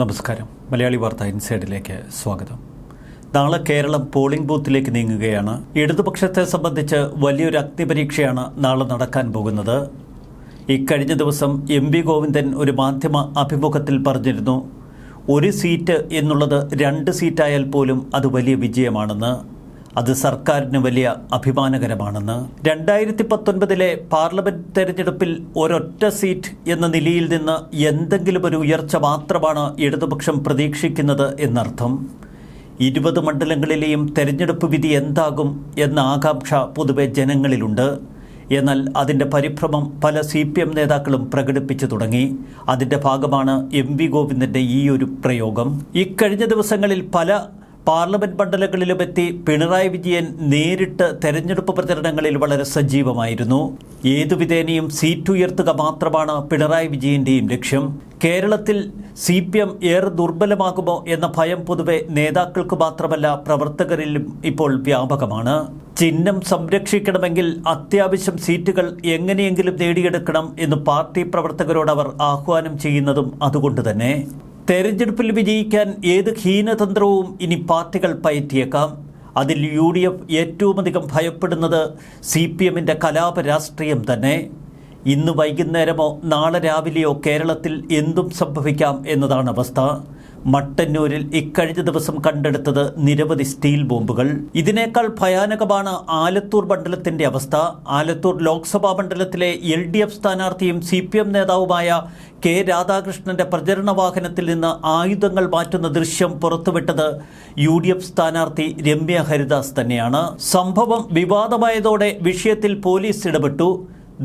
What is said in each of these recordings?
നമസ്കാരം. മലയാളി വാർത്ത ഇൻസൈഡിലേക്ക് സ്വാഗതം. നാളെ കേരളം പോളിംഗ് ബൂത്തിലേക്ക് നീങ്ങുകയാണ്. ഇടതുപക്ഷത്തെ സംബന്ധിച്ച് വലിയൊരു അഗ്നിപരീക്ഷയാണ് നാളെ നടക്കാൻ പോകുന്നത്. ഇക്കഴിഞ്ഞ ദിവസം MP ഗോവിന്ദൻ ഒരു മാധ്യമ അഭിമുഖത്തിൽ പറഞ്ഞിരുന്നു, ഒരു സീറ്റ് എന്നുള്ളത് 2 സീറ്റായാൽ പോലും അത് വലിയ വിജയമാണെന്ന്, അത് സർക്കാരിന് വലിയ അഭിമാനകരമാണെന്ന്. 2019 പാർലമെന്റ് തെരഞ്ഞെടുപ്പിൽ ഒരൊറ്റ സീറ്റ് എന്ന നിലയിൽ നിന്ന് എന്തെങ്കിലും ഒരു ഉയർച്ച മാത്രമാണ് ഇടതുപക്ഷം പ്രതീക്ഷിക്കുന്നത് എന്നർത്ഥം. 20 മണ്ഡലങ്ങളിലെയും തെരഞ്ഞെടുപ്പ് വിധി എന്താകും എന്ന ആകാംക്ഷ പൊതുവെ ജനങ്ങളിലുണ്ട്. എന്നാൽ അതിൻ്റെ പരിഭ്രമം പല CPM നേതാക്കളും പ്രകടിപ്പിച്ചു തുടങ്ങി. അതിൻ്റെ ഭാഗമാണ് MP ഗോവിന്ദൻ്റെ ഈ ഒരു പ്രയോഗം. ഇക്കഴിഞ്ഞ ദിവസങ്ങളിൽ പല പാർലമെന്റ് മണ്ഡലങ്ങളിലുമെത്തി പിണറായി വിജയൻ നേരിട്ട് തെരഞ്ഞെടുപ്പ് പ്രചരണങ്ങളിൽ വളരെ സജീവമായിരുന്നു. ഏതു വിധേനയും സീറ്റ് ഉയർത്തുക മാത്രമാണ് പിണറായി വിജയൻ്റെയും ലക്ഷ്യം. കേരളത്തിൽ CPM ഏറെ ദുർബലമാകുമോ എന്ന ഭയം പൊതുവെ നേതാക്കൾക്ക് മാത്രമല്ല പ്രവർത്തകരിലും ഇപ്പോൾ വ്യാപകമാണ്. ചിഹ്നം സംരക്ഷിക്കണമെങ്കിൽ അത്യാവശ്യം സീറ്റുകൾ എങ്ങനെയെങ്കിലും നേടിയെടുക്കണം എന്ന് പാർട്ടി പ്രവർത്തകരോട് അവർ ആഹ്വാനം ചെയ്യുന്നതും അതുകൊണ്ട് തന്നെ. തെരഞ്ഞെടുപ്പിൽ വിജയിക്കാൻ ഏത് ഹീനതന്ത്രവും ഇനി പാർട്ടികൾ പയറ്റിയേക്കാം. അതിൽ UDF ഏറ്റവുമധികം ഭയപ്പെടുന്നത് CPMൻ്റെ കലാപ രാഷ്ട്രീയം തന്നെ. ഇന്ന് വൈകുന്നേരമോ നാളെ രാവിലെയോ കേരളത്തിൽ എന്തും സംഭവിക്കാം എന്നതാണ് അവസ്ഥ. മട്ടന്നൂരിൽ ഇക്കഴിഞ്ഞ ദിവസം കണ്ടെടുത്തത് നിരവധി സ്റ്റീൽ ബോംബുകൾ. ഇതിനേക്കാൾ ഭയാനകമാണ് ആലത്തൂർ മണ്ഡലത്തിന്റെ അവസ്ഥ. ആലത്തൂർ ലോക്സഭാ മണ്ഡലത്തിലെ LDF സ്ഥാനാർത്ഥിയും CPM നേതാവുമായ K രാധാകൃഷ്ണന്റെ പ്രചരണ വാഹനത്തിൽ നിന്ന് ആയുധങ്ങൾ മാറ്റുന്ന ദൃശ്യം പുറത്തുവിട്ടത് UDF സ്ഥാനാർത്ഥി രമ്യ ഹരിദാസ് തന്നെയാണ്. സംഭവം വിവാദമായതോടെ വിഷയത്തിൽ പോലീസ് ഇടപെട്ടു.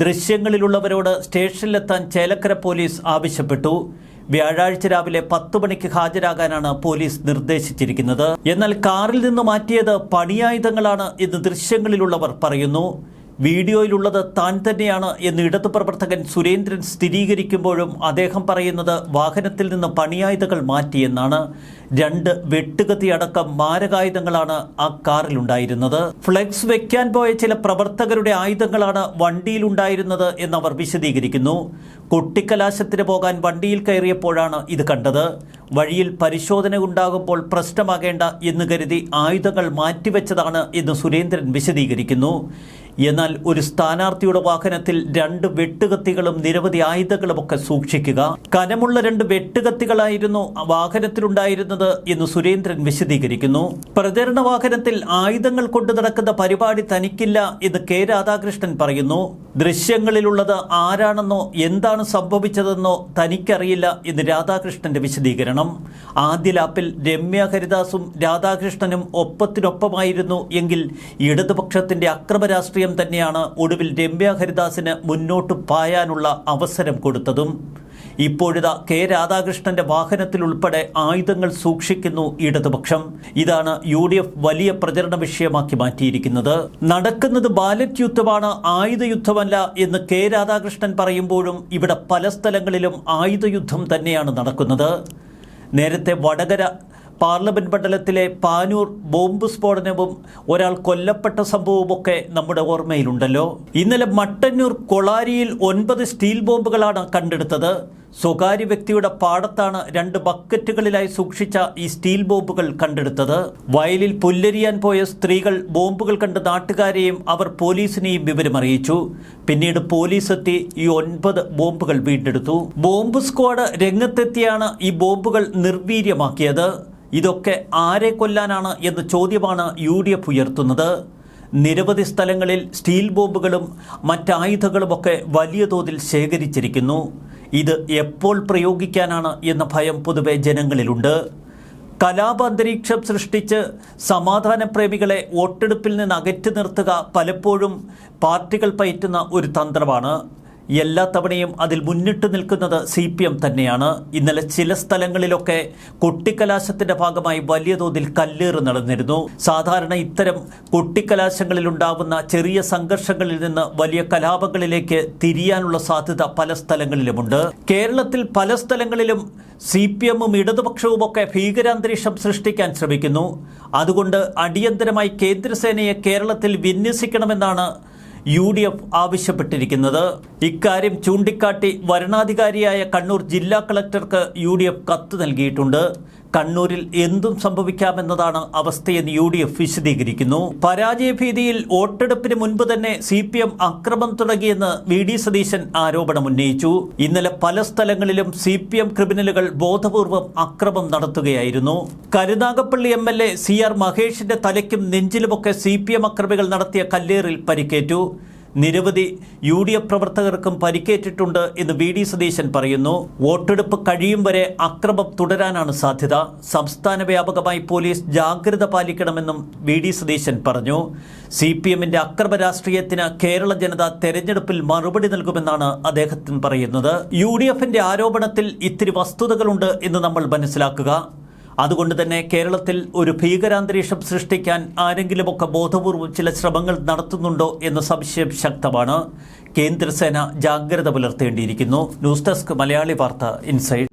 ദൃശ്യങ്ങളിലുള്ളവരോട് സ്റ്റേഷനിലെത്താൻ ചേലക്കര പോലീസ് ആവശ്യപ്പെട്ടു. വ്യാഴാഴ്ച രാവിലെ 10 മണിക്ക് ഹാജരാകാനാണ് പോലീസ് നിർദ്ദേശിച്ചിരിക്കുന്നത്. എന്നാൽ കാറിൽ നിന്ന് മാറ്റിയത് പണിയായുധങ്ങളാണ് എന്ന് ദൃശ്യങ്ങളിലുള്ളവർ പറയുന്നു. വീഡിയോയിലുള്ളത് താൻ തന്നെയാണ് എന്ന് ഇടതു പ്രവർത്തകൻ സുരേന്ദ്രൻ സ്ഥിരീകരിക്കുമ്പോഴും അദ്ദേഹം പറയുന്നത് വാഹനത്തിൽ നിന്ന് പണിയായുധങ്ങൾ മാറ്റിയെന്നാണ്. 2 വെട്ടുകത്തി അടക്കം മാരകായുധങ്ങളാണ് ആ കാറിലുണ്ടായിരുന്നത്. ഫ്ലെക്സ് വെക്കാൻ പോയ ചില പ്രവർത്തകരുടെ ആയുധങ്ങളാണ് വണ്ടിയിലുണ്ടായിരുന്നത് എന്നവർ വിശദീകരിക്കുന്നു. കൊട്ടിക്കലാശത്തിന് പോകാൻ വണ്ടിയിൽ കയറിയപ്പോഴാണ് ഇത് കണ്ടത്. വഴിയിൽ പരിശോധന ഉണ്ടാകുമ്പോൾ പ്രശ്നമാകേണ്ട എന്ന് കരുതി ആയുധങ്ങൾ മാറ്റിവെച്ചതാണ് എന്ന് സുരേന്ദ്രൻ വിശദീകരിക്കുന്നു. എന്നാൽ ഒരു സ്ഥാനാർത്ഥിയുടെ വാഹനത്തിൽ 2 വെട്ടുകത്തികളും നിരവധി ആയുധങ്ങളുമൊക്കെ സൂക്ഷിക്കുക. കനമുള്ള 2 വെട്ടുകത്തികളായിരുന്നു വാഹനത്തിലുണ്ടായിരുന്നത് എന്ന് സുരേന്ദ്രൻ വിശദീകരിക്കുന്നു. പ്രചരണ വാഹനത്തിൽ ആയുധങ്ങൾ കൊണ്ടു നടക്കുന്ന പരിപാടി തനിക്കില്ല എന്ന് K രാധാകൃഷ്ണൻ പറയുന്നു. ദൃശ്യങ്ങളിലുള്ളത് ആരാണെന്നോ എന്താണ് സംഭവിച്ചതെന്നോ തനിക്കറിയില്ല എന്ന് രാധാകൃഷ്ണന്റെ വിശദീകരണം. ആദ്യ ലാപ്പിൽ രമ്യ ഹരിദാസും രാധാകൃഷ്ണനും ഒപ്പത്തിനൊപ്പമായിരുന്നു എങ്കിൽ ഇടതുപക്ഷത്തിന്റെ അക്രമ രാഷ്ട്രീയം തന്നെയാണ് ഒടുവിൽ രമ്യ ഹരിദാസിന് മുന്നോട്ട് പായാനുള്ള അവസരം കൊടുത്തതും. ഇപ്പോഴിതാ K രാധാകൃഷ്ണന്റെ വാഹനത്തിൽ ഉൾപ്പെടെ ആയുധങ്ങൾ സൂക്ഷിക്കുന്നു ഇടതുപക്ഷം. ഇതാണ് UDF വലിയ പ്രചരണ വിഷയമാക്കി മാറ്റിയിരിക്കുന്നത്. നടക്കുന്നത് ബാലറ്റ് യുദ്ധമാണ്, ആയുധയുദ്ധമല്ല എന്ന് K രാധാകൃഷ്ണൻ പറയുമ്പോഴും ഇവിടെ പല സ്ഥലങ്ങളിലും ആയുധയുദ്ധം തന്നെയാണ് നടക്കുന്നത്. നേരത്തെ വടകര പാർലമെന്റ് മണ്ഡലത്തിലെ പാനൂർ ബോംബ് സ്ഫോടനവും ഒരാൾ കൊല്ലപ്പെട്ട സംഭവമൊക്കെ നമ്മുടെ ഓർമ്മയിലുണ്ടല്ലോ. ഇന്നലെ മട്ടന്നൂർ കൊളാരിയിൽ 9 സ്റ്റീൽ ബോംബുകളാണ് കണ്ടെടുത്തത്. സ്വകാര്യ വ്യക്തിയുടെ പാടത്താണ് 2 ബക്കറ്റുകളിലായി സൂക്ഷിച്ച ഈ സ്റ്റീൽ ബോംബുകൾ കണ്ടെടുത്തത്. വയലിൽ പുല്ലരിയാൻ പോയ സ്ത്രീകൾ ബോംബുകൾ കണ്ട് നാട്ടുകാരെയും അവർ പോലീസിനെയും വിവരമറിയിച്ചു. പിന്നീട് പോലീസ് എത്തി ഈ 9 ബോംബുകൾ വീണ്ടെടുത്തു. ബോംബ് സ്ക്വാഡ് രംഗത്തെത്തിയാണ് ഈ ബോംബുകൾ നിർവീര്യമാക്കിയത്. ഇതൊക്കെ ആരെ കൊല്ലാനാണ് എന്ന ചോദ്യമാണ് UDF ഉയർത്തുന്നത്. നിരവധി സ്ഥലങ്ങളിൽ സ്റ്റീൽ ബോംബുകളും മറ്റായുധങ്ങളുമൊക്കെ വലിയ തോതിൽ ശേഖരിച്ചിരിക്കുന്നു. ഇത് എപ്പോൾ പ്രയോഗിക്കാനാണ് എന്ന ഭയം പൊതുവെ ജനങ്ങളിലുണ്ട്. കലാപാന്തരീക്ഷം സൃഷ്ടിച്ച് സമാധാനപ്രേമികളെ വോട്ടെടുപ്പിൽ നിന്ന് അകറ്റി നിർത്തുക പലപ്പോഴും പാർട്ടികൾ പയറ്റുന്ന ഒരു തന്ത്രമാണ്. എല്ലാ തവണയും അതിൽ മുന്നിട്ട് നിൽക്കുന്നത് CPM തന്നെയാണ്. ഇന്നലെ ചില സ്ഥലങ്ങളിലൊക്കെ കൊട്ടിക്കലാശത്തിന്റെ ഭാഗമായി വലിയ തോതിൽ കല്ലേറ് നടന്നിരുന്നു. സാധാരണ ഇത്തരം കൊട്ടിക്കലാശങ്ങളിൽ ഉണ്ടാവുന്ന ചെറിയ സംഘർഷങ്ങളിൽ നിന്ന് വലിയ കലാപങ്ങളിലേക്ക് തിരിയാനുള്ള സാധ്യത പല സ്ഥലങ്ങളിലുമുണ്ട്. കേരളത്തിൽ പല സ്ഥലങ്ങളിലും CPMും ഇടതുപക്ഷവുമൊക്കെ ഭീകരാന്തരീക്ഷം സൃഷ്ടിക്കാൻ ശ്രമിക്കുന്നു. അതുകൊണ്ട് അടിയന്തരമായി കേന്ദ്രസേനയെ കേരളത്തിൽ വിന്യസിക്കണമെന്നാണ് UDF ആവശ്യപ്പെട്ടിരിക്കുന്നത്. ഇക്കാര്യം ചൂണ്ടിക്കാട്ടി വരണാധികാരിയായ കണ്ണൂർ ജില്ലാ കളക്ടർക്ക് UDF കത്ത് നൽകിയിട്ടുണ്ട്. കണ്ണൂരിൽ എന്തും സംഭവിക്കാമെന്നതാണ് അവസ്ഥയെന്ന് UDF വിശദീകരിക്കുന്നു. പരാജയഭീതിയിൽ വോട്ടെടുപ്പിന് മുൻപ് തന്നെ CPM അക്രമം തുടങ്ങിയെന്ന് VD സതീശൻ ആരോപണമുന്നയിച്ചു. ഇന്നലെ പല സ്ഥലങ്ങളിലും CPM ക്രിമിനലുകൾ ബോധപൂർവം അക്രമം നടത്തുകയായിരുന്നു. കരുനാഗപ്പള്ളി MLA CR മഹേഷിന്റെ തലയ്ക്കും നെഞ്ചിലുമൊക്കെ CPM അക്രമികൾ നടത്തിയ കല്ലേറിൽ പരിക്കേറ്റു. നിരവധി UDF പ്രവർത്തകർക്കും പരിക്കേറ്റിട്ടുണ്ട് എന്ന് VD സതീശൻ പറയുന്നു. വോട്ടെടുപ്പ് കഴിയും വരെ അക്രമം തുടരാനാണ് സാധ്യത. സംസ്ഥാന വ്യാപകമായി പോലീസ് ജാഗ്രത പാലിക്കണമെന്നും VD സതീശൻ പറഞ്ഞു. CPMന്റെ അക്രമ രാഷ്ട്രീയത്തിന് കേരള ജനത തെരഞ്ഞെടുപ്പിൽ മറുപടി നൽകുമെന്നാണ് അദ്ദേഹത്തിന് പറയുന്നത്. UDFന്റെ ആരോപണത്തിൽ ഇത്തിരി വസ്തുതകളുണ്ട് എന്ന് നമ്മൾ മനസ്സിലാക്കുക. അതുകൊണ്ട് തന്നെ കേരളത്തിൽ ഒരു ഭീകരാന്തരീക്ഷം സൃഷ്ടിക്കാൻ ആരെങ്കിലുമൊക്കെ ബോധപൂർവം ചില ശ്രമങ്ങൾ നടത്തുന്നുണ്ടോ എന്ന സംശയം ശക്തമാണ്. കേന്ദ്രസേന ജാഗ്രത പുലർത്തേണ്ടിയിരിക്കുന്നു. ന്യൂസ് ഡെസ്ക് മലയാളി വാർത്ത ഇൻസൈഡ്.